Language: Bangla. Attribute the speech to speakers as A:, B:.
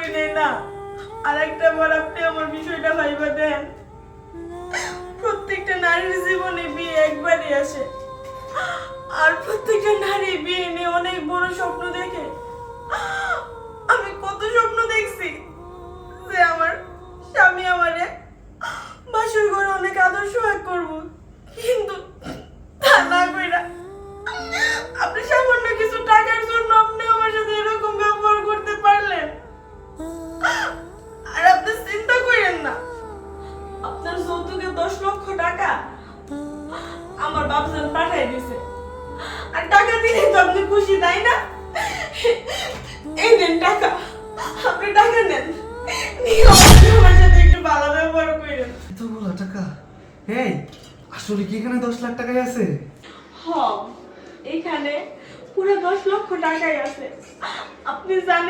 A: কই নাই না। আরেকটা বার আপনি আমার বিষয়টা ভাইবা দেন। প্রত্যেকটা নারীর জীবনে বিয়ে একবারই আসে, আর প্রত্যেকটা নারী বিয়ে নিয়ে অনেক বড় স্বপ্ন দেখে। আমি কত স্বপ্ন দেখছি যে আমার স্বামী আমারে বাসর ঘরে অনেক আদর সোহাগ করবো, কিন্তু তা না কইরা আপনি সামান্য কিছু টাকার জন্য আপনি আমার সাথে এরকম ব্যবহার করতে পারলেন। আর আপনি চিন্তা করেন না, আপনার যৌতুকে 10 লক্ষ টাকা আমার বাপজান পাঠাই দিছে। আর টাকা দিলে তো আপনি খুশি, তাই না? এই নেন টাকা, আপনি টাকা নেন, নিয়ে আমার সাথে একটু ভালো ব্যবহার করেন।
B: এতগুলো টাকা? এই আসলে কি এখানে 10 লাখ টাকাই আছে?
A: হ, এখানে পুরো 10 লক্ষ টাকাই আছে। আপনি জানেন